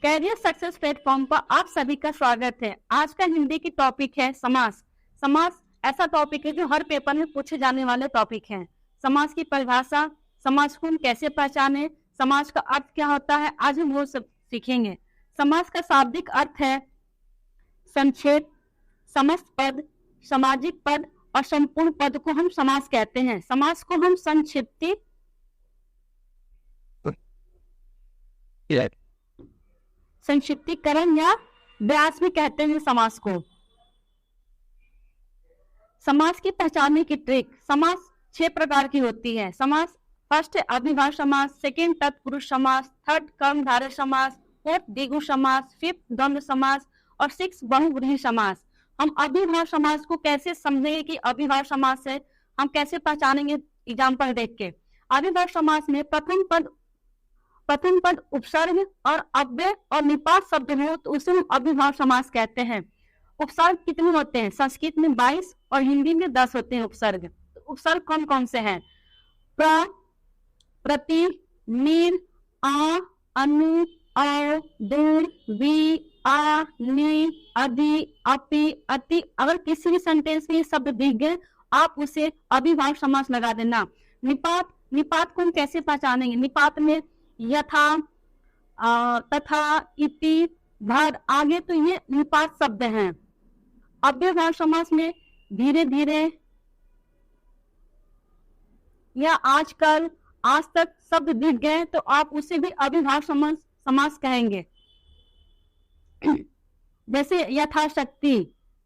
Career success platform पर आप सभी का स्वागत है। आज का हिंदी की टॉपिक है समास। समास ऐसा टॉपिक है जो हर पेपर में पूछे जाने वाले टॉपिक है। समास की परिभाषा, समास को हम कैसे पहचाने, समास का अर्थ क्या होता है, आज हम वो सब सीखेंगे। समास का शाब्दिक अर्थ है संक्षेप, समस्त पद, सामाजिक पद और संपूर्ण पद को हम समास कहते हैं। समास को हम संक्षिप्ति, संक्षिप्तीकरण या व्यास भी कहते हैं समास को। समास की पहचानने की ट्रिक। समास 6 प्रकार की होती है। समास फर्स्ट अव्ययभाव समास, सेकंड तत्पुरुष समास, थर्ड कर्मधारय समास, फोर्थ द्विगु समास, फिफ्थ द्वंद्व समास और 6 बहुव्रीहि समास। हम अव्ययभाव समास को कैसे समझेंगे कि अव्ययभाव समास है, हम कैसे पहचानेंगे एग्जाम्पल देख के। अव्ययभाव समास में प्रथम पद उपसर्ग और अव्यय और निपात शब्द हो तो उसे हम अव्ययभाव समास कहते हैं। उपसर्ग कितने होते हैं? संस्कृत में 22 और हिंदी में 10 होते हैं उपसर्ग। उपसर्ग कौन कौन से हैं? प्र, प्रति, मीर, आ, अनु, औ, दूर, वी, आ, नि, अधि, अपि, अति। अगर किसी भी सेंटेंस में शब्द दिख गए आप उसे अव्ययभाव समास लगा देना। निपात को हम कैसे पहचानेंगे? निपात में यथा, तथा, इति, भर आगे तो ये निपात शब्द हैं। अव्ययभाव समास में धीरे धीरे या आजकल, आज तक शब्द दिख गए तो आप उसे भी अव्ययभाव समास कहेंगे। जैसे यथाशक्ति,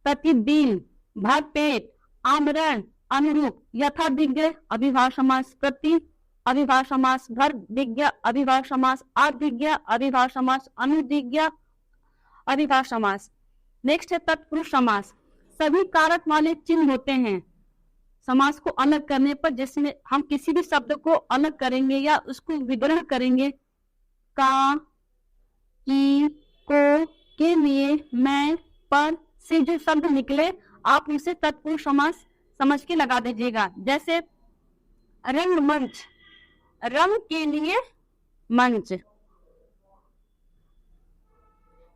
प्रतिदिन, भरपेट, आमरण, अनुरूप। यथा दिख गए अव्ययभाव समास, प्रति अव्ययभाव समास, भर दिख गया अव्ययभाव समास, आ दिख गया अव्ययभाव समास, अनु दिख गया अव्ययभाव समास। नेक्स्ट है तत्पुरुष समास। सभी कारक वाले चिन्ह होते हैं समास को अलग करने पर, जिसमें हम किसी भी शब्द को अलग करेंगे या उसको विग्रह करेंगे। का, की, को के लिए, मैं, पर से जो शब्द निकले आप उसे तत्पुरुष समास समझ के लगा दीजिएगा। जैसे रंगमंच, रंग के लिए मंच।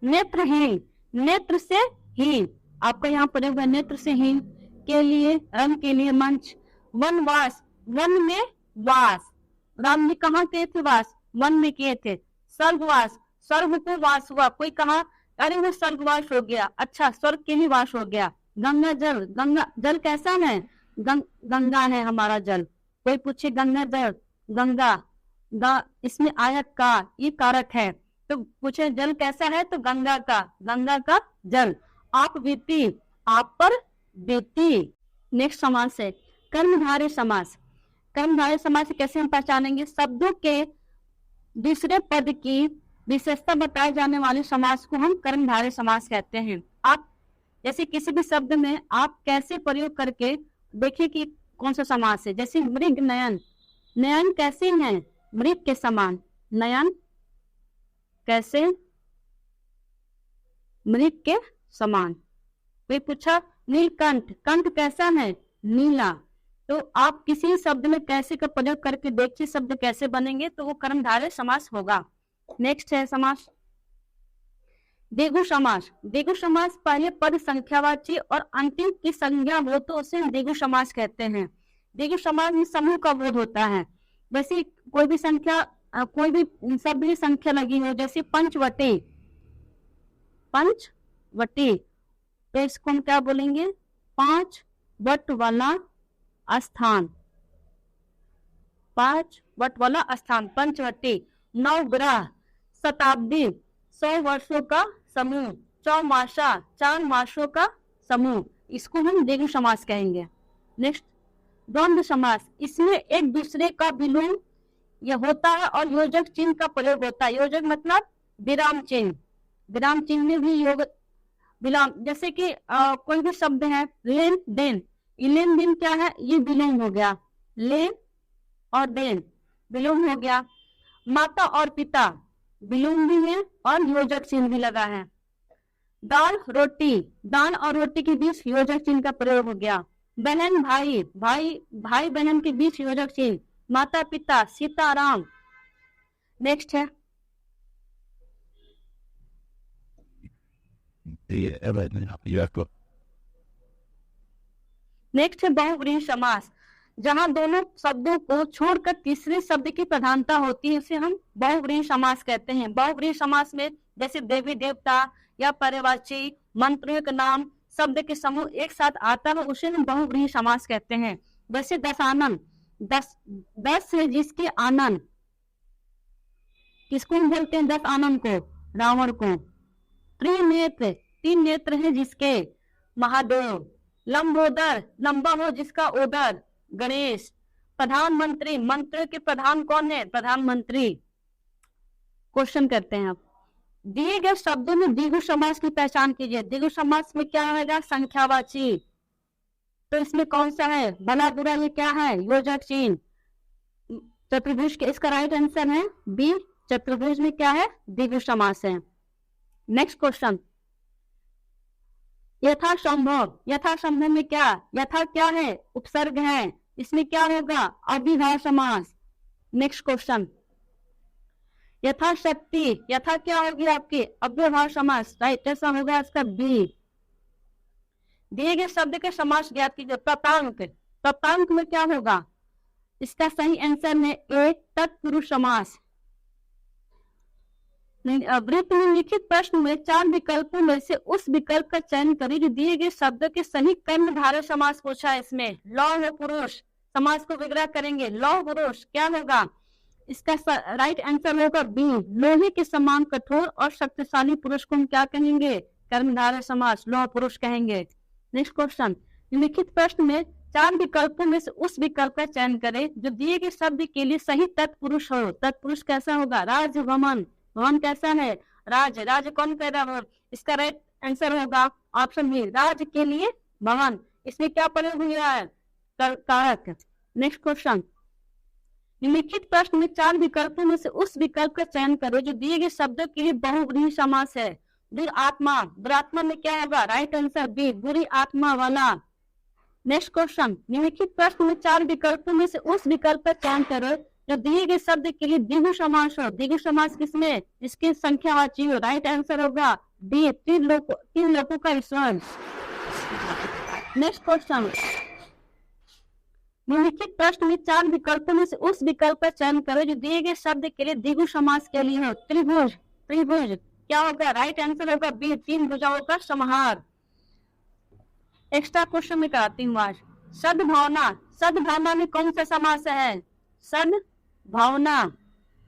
नेत्रहीन, नेत्र से हीन, आपका यहाँ पर नेत्र से हीन के लिए, रंग के लिए मंच। वनवास, वन में वास, राम जी कहाँ किए थे वास? वन में किए थे। स्वर्गवास, स्वर्ग को वास हुआ, कोई कहा अरे वो स्वर्गवास हो गया, अच्छा स्वर्ग के ही वास हो गया। गंगा जल, गंगा जल कैसा है? गंगा है हमारा जल। कोई पूछे गंगा जल, गंगा इसमें आयत का ये कारक है तो पूछे जल कैसा है तो गंगा का जल। आप बीती, आप पर बीती। नेक्स्ट समास है कर्मधारय समास। कर्मधारय समास कैसे हम पहचानेंगे? शब्दों के दूसरे पद की विशेषता बताए जाने वाले समास को हम कर्मधारय समास कहते हैं। आप जैसे किसी भी शब्द में आप कैसे प्रयोग करके देखिए कि कौन सा समास है। जैसे मृग नयन, नयन कैसे हैं? मृग के समान। नयन कैसे? मृग के समान। कोई पूछा नीलकंठ, कंठ कैसा है? नीला। तो आप किसी शब्द में कैसे का प्रयोग करके देखिए शब्द कैसे बनेंगे तो वो कर्मधारय समास होगा। नेक्स्ट है समास द्विगु समास। द्विगु समास पहले पद संख्यावाची और अंतिम की संज्ञा हो तो उसे द्विगु समास कहते हैं। द्विगु समास में समूह का बोध होता है। वैसे कोई भी संख्या, कोई भी शब्द की संख्या लगी हो, जैसे पंचवटी, पंचवटी तो इसको हम क्या बोलेंगे? 5 वट वाला स्थान, 5 वट वाला स्थान पंचवटी। 9 ग्रह, शताब्दी, 100 वर्षों का समूह। चौमासा, 4 मासों का समूह, इसको हम द्विगु समास कहेंगे। नेक्स्ट द्वंद्व समास। इसमें एक दूसरे का विलोम यह होता है और योजक चिन्ह का प्रयोग होता है। योजक मतलब विराम चिन्ह, विराम चिन्ह में भी योग विराम। जैसे कि कोई भी शब्द है लेन देन, लेन देन क्या है? ये विलोम हो गया, लेन और देन विलोम हो गया। माता और पिता विलोम भी है और योजक चिन्ह भी लगा है। दाल रोटी, दाल और रोटी के बीच योजक चिन्ह का प्रयोग हो गया। बहन भाई, भाई बहन के बीच योजक चिन्ह। माता पिता, सीताराम। नेक्स्ट है नेक्स्ट है बहुव्रीहि समास। जहां दोनों शब्दों को छोड़कर तीसरे शब्द की प्रधानता होती है उसे हम बहुव्रीहि समास कहते हैं। बहुव्रीहि समास में जैसे देवी देवता या पर्यायवाची मंत्रों का नाम शब्द के समूह एक साथ आता है उसे हम बहुव्रीहि समास कहते हैं। वैसे दशानन, दस है जिसके आनंद, किसको बोलते हैं? 10 आनंद को, रावण को। त्रिनेत्र, 3 नेत्र है जिसके, महादेव। लंबोदर, लंबा हो जिसका उदर, गणेश। प्रधानमंत्री, मंत्र के प्रधान कौन है? प्रधानमंत्री। क्वेश्चन करते हैं आप, दिए गए शब्दों में द्विगु समास की पहचान कीजिए। द्विगु समास में क्या आएगा? संख्यावाची। तो इसमें कौन सा है? भला बुरा ये क्या है? योजक चिन्ह। चतुर्भुज के, इसका राइट आंसर है बी। चतुर्भुज में क्या है? द्विगु समास है। नेक्स्ट क्वेश्चन, यथा संभव। यथा संभव में क्या? यथा क्या है? उपसर्ग है, इसमें क्या होगा? अव्ययभाव समास। नेक्स्ट क्वेश्चन, यथाशक्ति। यथा क्या होगी आपकी? अव्ययभाव समास। राइट, ऐसा होगा इसका बी। दिए गए शब्द के समास ज्ञात कीजिए। प्रतांक, प्रतांक में क्या होगा? इसका सही आंसर है ए, तत्पुरुष समास। वृत्त में लिखित प्रश्न में 4 विकल्पों में से उस विकल्प का चयन करें जो दिए गए शब्द के सही कर्मधारय समास पूछा है। इसमें लौह पुरुष समास को विग्रह करेंगे। लौह पुरुष क्या होगा? इसका राइट आंसर होगा बी। लोहे के समान कठोर और शक्तिशाली पुरुष को हम क्या कहेंगे? कर्मधारय समास, लौह पुरुष कहेंगे। नेक्स्ट क्वेश्चन, लिखित प्रश्न में 4 विकल्पों में से उस विकल्प का चयन करें जो दिए गए शब्द के लिए सही तत्पुरुष हो। तत्पुरुष कैसा होगा? राज, भवन। भवन कैसा है? राज। राज कौन कह रहा है? इसका राइट आंसर होगा ऑप्शन बी, राज के लिए भवन। इसमें क्या प्रयोग हुआ है? कारक। नेक्स्ट क्वेश्चन, निम्नलिखित प्रश्न में 4 विकल्पों में से उस विकल्प का चयन करो जो दिए गए शब्दों के लिए बहुव्रीहि समास है। दुरात्मा, दुरात्मा में क्या होगा? राइट आंसर बी, बुरी आत्मा वाला। नेक्स्ट क्वेश्चन, निम्नलिखित प्रश्न में 4 विकल्पों में से उस विकल्प का चयन करो जो दिए गए शब्द के लिए द्विगु समास हो। द्विगु समास किसमें? इसकी संख्यावाची हो। राइट आंसर होगा डी, 3 लोगों का विश्वास। नेक्स्ट क्वेश्चन, निम्नलिखित प्रश्न में 4 विकल्पों में से उस विकल्प का चयन करो जो दिए गए शब्द के लिए द्विगु समास के लिए हो। त्रिभुज, त्रिभुज क्या होगा? राइट आंसर होगा बी, 3 भुजाओं का समाहार। एक्स्ट्रा क्वेश्चन में कराती हूँ आज। सद्भावना, सद्भावना में कौन सा समास है? सद्भावना,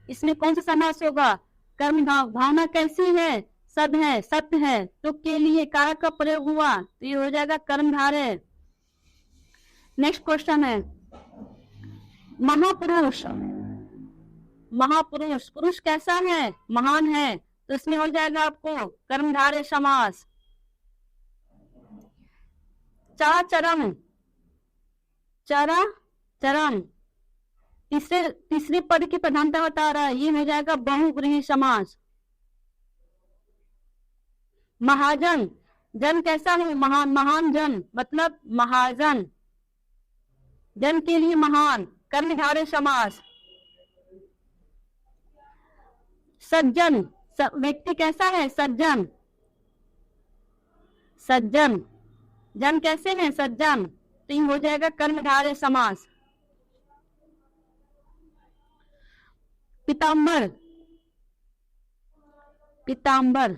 इसमें कौन सा समास होगा? कर्मभाव। भावना कैसी है? सद है, सत्य है, तो के लिए कारक का प्रयोग हुआ तो ये हो जाएगा कर्मधारय। नेक्स्ट क्वेश्चन है महापुरुष। महापुरुष, पुरुष कैसा है? महान है, तो इसमें हो जाएगा आपको कर्मधारय समास। चराचरम, चरा चरम, तीसरे पद की प्रधानता बता रहा है, ये हो जाएगा बहुव्रीहि समास। महाजन, जन कैसा है? महान, महान जन मतलब महाजन, जन के लिए महान, कर्मधारय समास। सज्जन, व्यक्ति कैसा है? सज्जन, सज्जन, जन कैसे हैं? सज्जन, तो ये हो जाएगा कर्मधारय समास। पीतांबर, पीतांबर,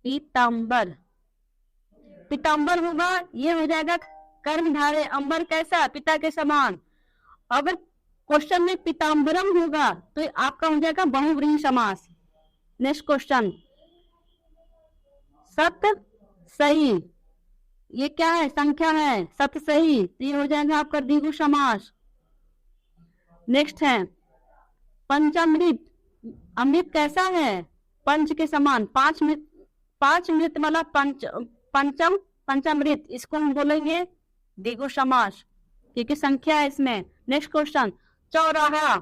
पीतांबर, पीतांबर होगा, ये हो जाएगा कर्मधारय। अंबर कैसा? पिता के समान। अगर क्वेश्चन में पीतांबरम होगा तो आपका हो जाएगा बहुव्रीहि समास। नेक्स्ट क्वेश्चन, सत्य सही, ये क्या है? संख्या है, सत्य सही, तो ये हो जाएगा आपका द्विगु समास। नेक्स्ट है पंचामृत, अमृत कैसा है? पंच के समान, 5 मृत वाला पंचम पंचामृत, इसको हम बोलेंगे द्विगु समास क्योंकि संख्या है इसमें। नेक्स्ट क्वेश्चन, चौराहा,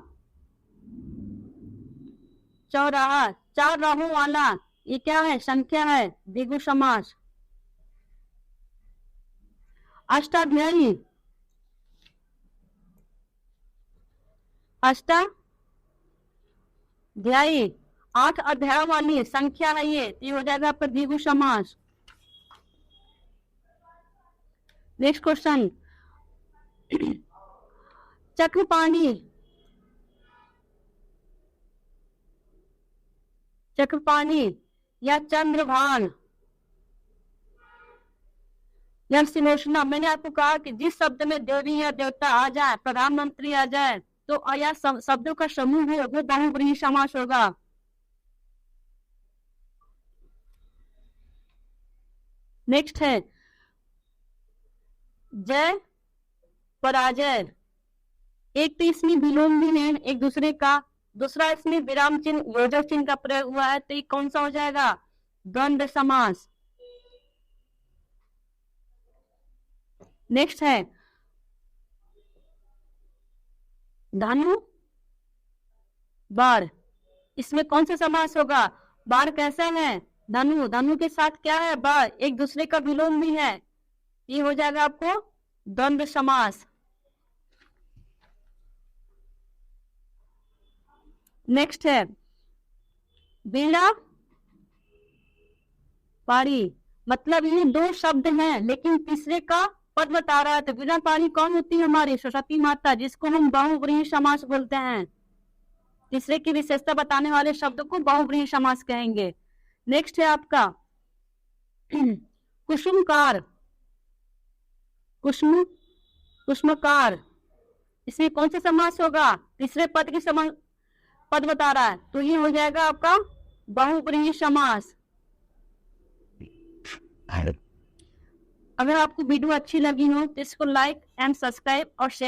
चौराहा, 4 राहों वाला, ये क्या है? संख्या है, द्विगु समास। अष्टाध्यायी, अष्टाध्यायी, 8 अध्यायों वाली संख्या है ये हो जाएगा आपका द्विगु समास। नेक्स्ट क्वेश्चन, चक्रपाणी, चक्रपाणी या चंद्रभान या सिलोचना, मैंने आपको कहा कि जिस शब्द में देवी या देवता आ जाए, प्रधानमंत्री आ जाए, तो या शब्दों का समूह है वो बहुव्रीहि समास होगा। नेक्स्ट है जय पराजय, एक तो इसमें विलोम भी है एक दूसरे का, दूसरा इसमें विराम चिन्ह योजक चिन्ह का प्रयोग हुआ है, तो ये कौन सा हो जाएगा? द्वंद्व समास। नेक्स्ट है धनु बाढ़, इसमें कौन सा समास होगा? बाढ़ कैसा है? धनु, धनु के साथ क्या है? बाढ़, एक दूसरे का विलोम भी है, ये हो जाएगा आपको द्वंद्व समास। नेक्स्ट है बीड़ा पारी, मतलब ये दो शब्द हैं लेकिन तीसरे का पद बता रहा है, तो बीड़ा पारी कौन होती है? हमारी सरस्वती माता, जिसको हम बहुव्रीहि समास बोलते हैं। तीसरे की विशेषता बताने वाले शब्द को बहुव्रीहि समास कहेंगे। नेक्स्ट है आपका कुसुमकार, कुसुमकार, इसमें कौन सा समास होगा? तीसरे पद की पद बता रहा है, तो ये हो जाएगा आपका बहुव्रीहि समास। अगर आपको वीडियो अच्छी लगी हो तो इसको लाइक एंड सब्सक्राइब और शेयर